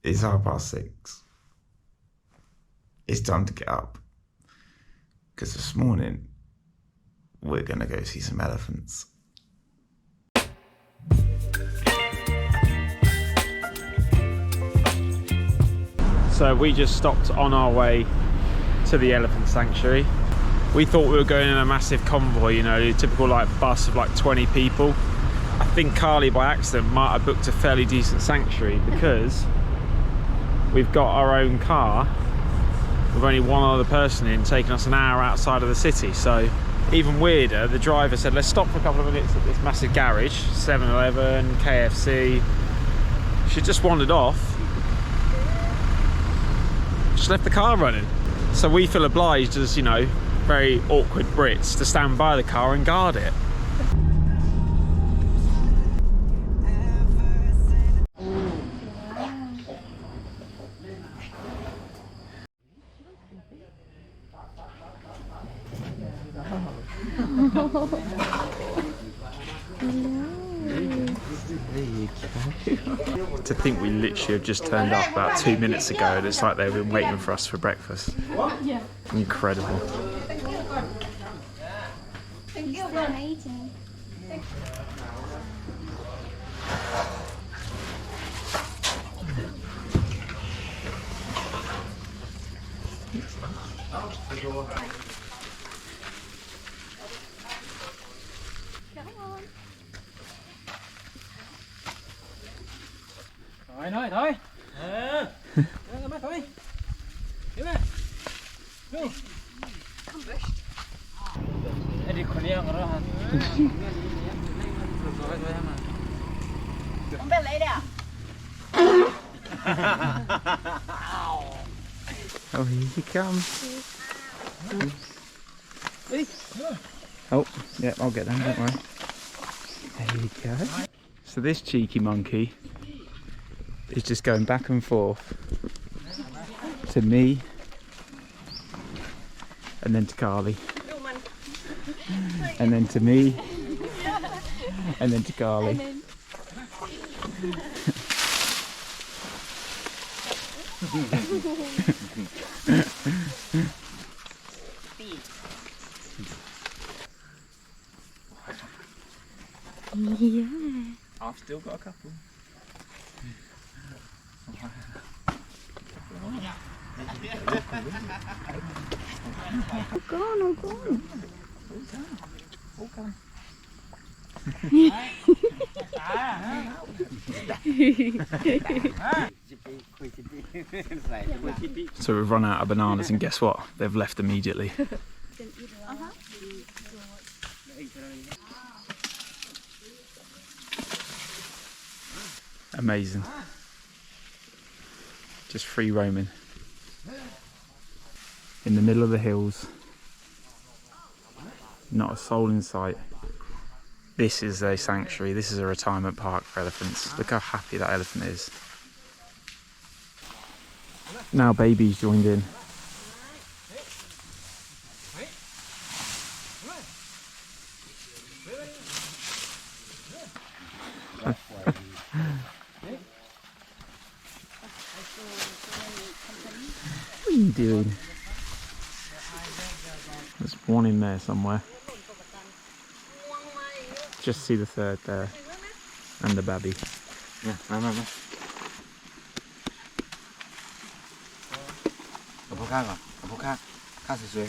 It's 6:30. It's time to get up. Because this morning, we're going to go see some elephants. So we just stopped on our way to the elephant sanctuary. We thought we were going in a massive convoy, you know, a typical like bus of like 20 people. I think Carly by accident might have booked a fairly decent sanctuary because we've got our own car with only one other person in, taking us an hour outside of the city. So even weirder, the driver said let's stop for a couple of minutes at this massive garage, 7-Eleven, KFC. She just wandered off, just left the car running. So we feel obliged as, you know, very awkward Brits to stand by the car and guard it. To think we literally have just turned up about 2 minutes ago and it's like they've been waiting for us for breakfast. Yeah. Incredible. Thank you for eating. Thôi thôi. Thôi thôi. Đi mà. Go. Đi con đi ăn rồi hả? Không biết lấy đấy à? Oh, here you come. Oh, yeah, I'll get them, don't worry. There you go. So this cheeky monkey is just going back and forth to me and then to Carly and then to me and then to Carly. Yeah. I've still got a couple. Go on, go on. So we've run out of bananas and guess what? They've left immediately. Amazing. Just free roaming. In the middle of the hills. Not a soul in sight. This is a sanctuary, this is a retirement park for elephants. Look how happy that elephant is. Now baby's joined in. What are you doing? There's one in there somewhere. Just see the third there. And the baby. Nè, mà. Ở phố khác à? Ở phố khác. Khác dưới.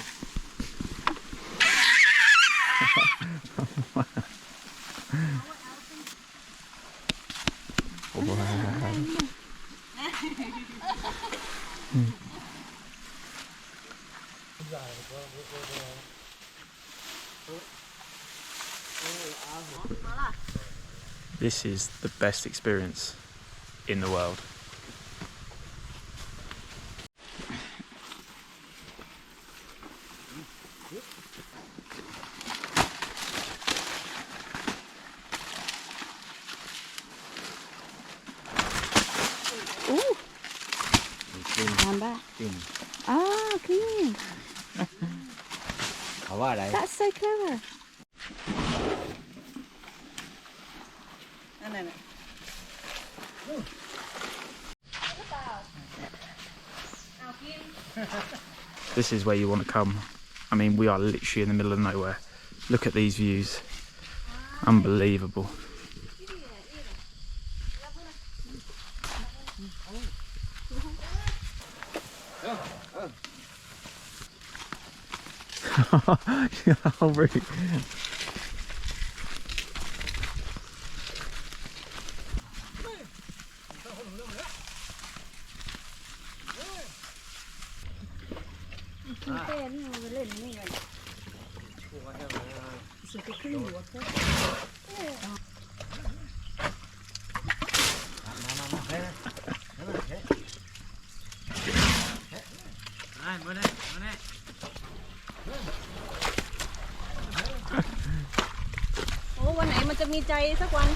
This is the best experience in the world. Ooh. Ah, clean. That's so clever. This is where you want to come. I mean, we are literally in the middle of nowhere. Look at these views. Unbelievable. How rude. Ủa, วันไหนมันจะมีใจสักวัน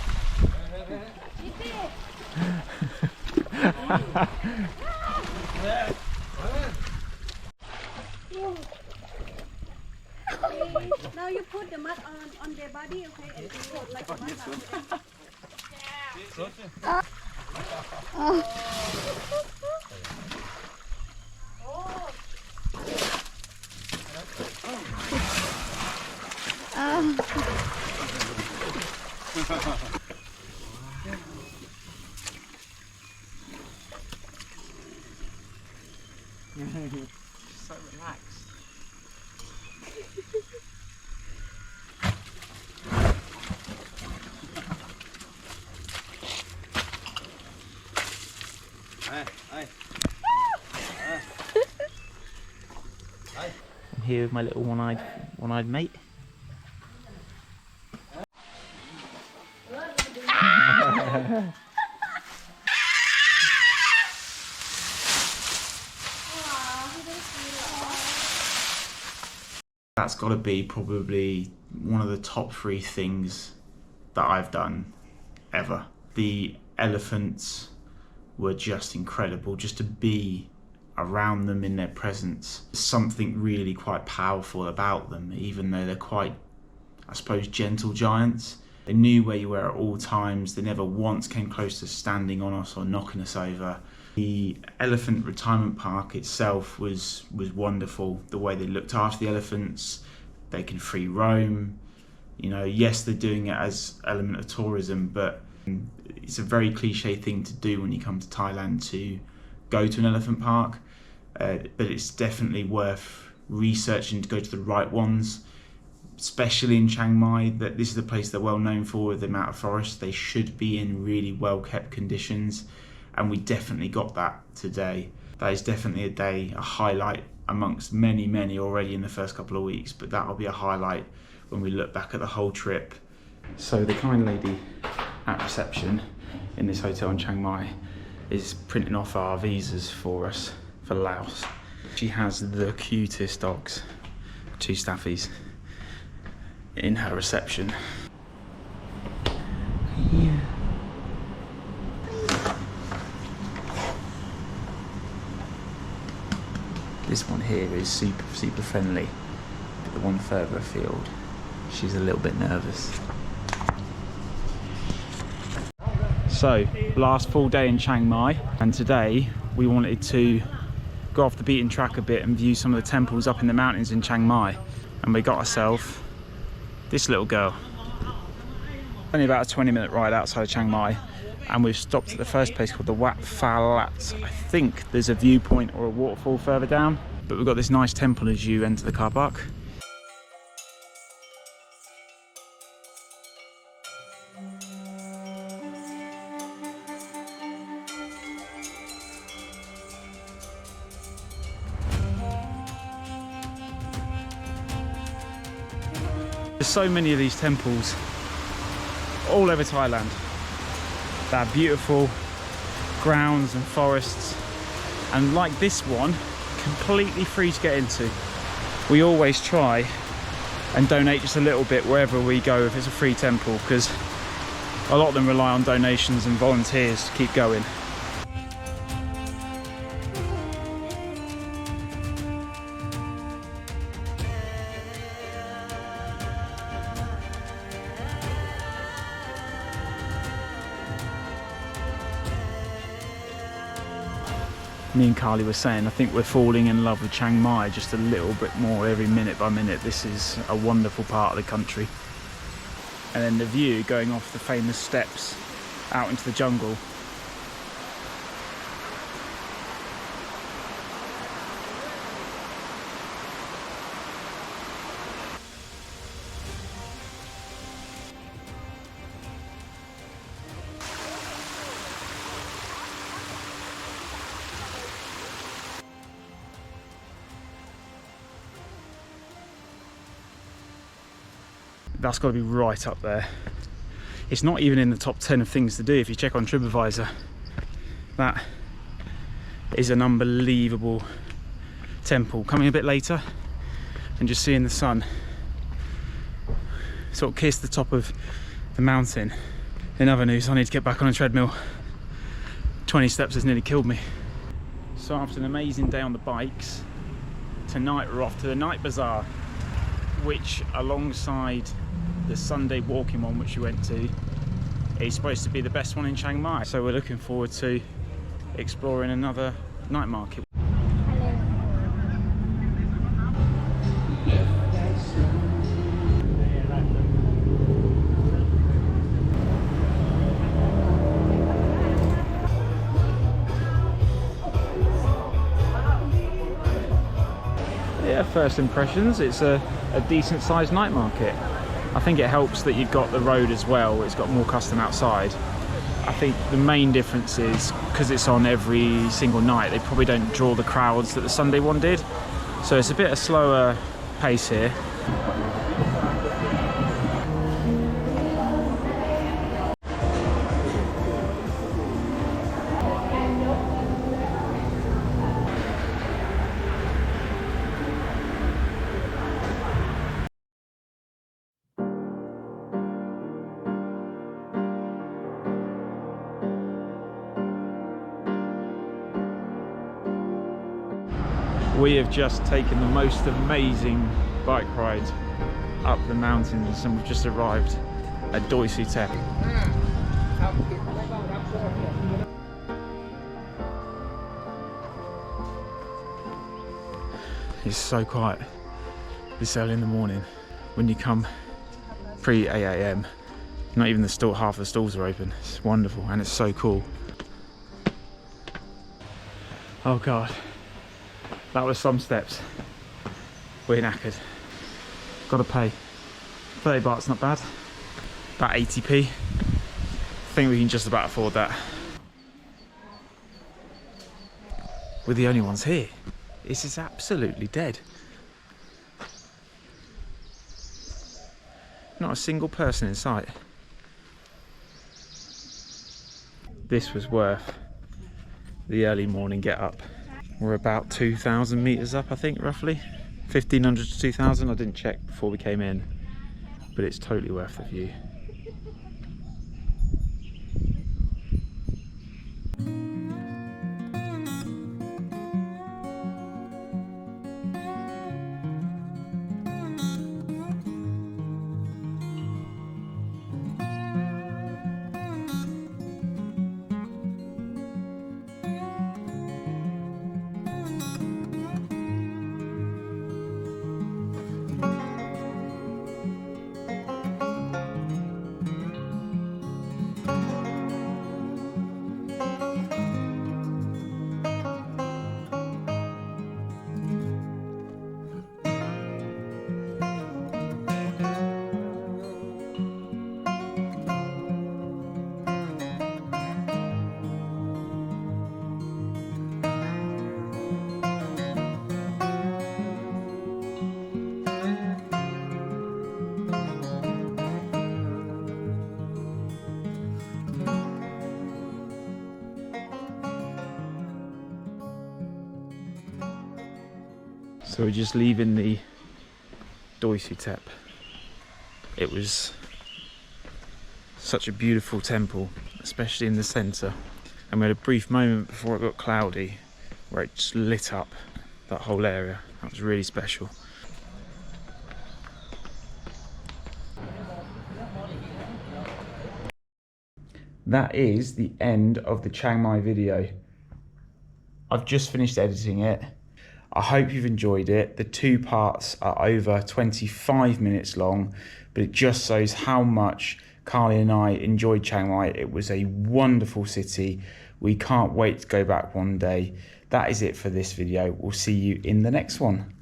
Now you put the mud on their body, okay, and you put like a mud. So relaxed. I'm here with my little one-eyed mate. That's got to be probably one of the top 3 things that I've done ever. The elephants were just incredible. Just to be around them in their presence, something really quite powerful about them, even though they're quite, I suppose, gentle giants. They knew where you were at all times. They never once came close to standing on us or knocking us over. The elephant retirement park itself was wonderful. The way they looked after the elephants, they can free roam. You know, yes, they're doing it as element of tourism, but it's a very cliche thing to do when you come to Thailand, to go to an elephant park. But it's definitely worth researching to go to the right ones, especially in Chiang Mai. That this is the place they're well known for, with the amount of forest. They should be in really well kept conditions, and we definitely got that today. That is definitely a highlight amongst many already in the first couple of weeks, but that'll be a highlight when we look back at the whole trip. So the kind lady at reception in this hotel in Chiang Mai is printing off our visas for us for Laos. She has the cutest dogs, 2 staffies, in her reception. Yeah. This one here is super friendly, but the one further afield, she's a little bit nervous. So, last full day in Chiang Mai, and today we wanted to go off the beaten track a bit and view some of the temples up in the mountains in Chiang Mai. And we got ourselves this little girl. Only about a 20-minute ride outside of Chiang Mai, and we've stopped at the first place called the Wat Phra Lat. I think there's a viewpoint or a waterfall further down, but we've got this nice temple as you enter the car park. There's so many of these temples all over Thailand. They have beautiful grounds and forests, and like this one, completely free to get into. We always try and donate just a little bit wherever we go if it's a free temple, because a lot of them rely on donations and volunteers to keep going. me and Carly were saying, I think we're falling in love with Chiang Mai just a little bit more every minute by minute. This is a wonderful part of the country. And then the view going off the famous steps out into the jungle. That's got to be right up there. It's not even in the top 10 of things to do if you check on TripAdvisor. That is an unbelievable temple. Coming a bit later and just seeing the sun sort of kiss the top of the mountain. In other news, I need to get back on a treadmill. 20 steps has nearly killed me. So after an amazing day on the bikes, tonight we're off to the night bazaar, which alongside the Sunday walking one which we went to is supposed to be the best one in Chiang Mai. So we're looking forward to exploring another night market. Yeah, first impressions, it's a decent sized night market. I think it helps that you've got the road as well, it's got more custom outside. I think the main difference is because it's on every single night, they probably don't draw the crowds that the Sunday one did. So it's a bit of a slower pace here. We have just taken the most amazing bike ride up the mountains and we've just arrived at Doi Suthep. It's so quiet this early in the morning when you come pre 8 AM. Not even the store, half the stalls are open. It's wonderful and it's so cool. Oh God. That was some steps. We're knackered. Gotta pay. 30 baht's not bad. About 80p. I think we can just about afford that. We're the only ones here. This is absolutely dead. Not a single person in sight. This was worth the early morning get up. We're about 2,000 meters up, I think, roughly 1,500 to 2,000. I didn't check before we came in, but it's totally worth the view. So we're just leaving the Doi Suthep. It was such a beautiful temple, especially in the centre. And we had a brief moment before it got cloudy where it just lit up that whole area. That was really special. That is the end of the Chiang Mai video. I've just finished editing it. I hope you've enjoyed it. The 2 parts are over 25 minutes long, but it just shows how much Carly and I enjoyed Chiang Mai. It was a wonderful city. We can't wait to go back one day. That is it for this video. We'll see you in the next one.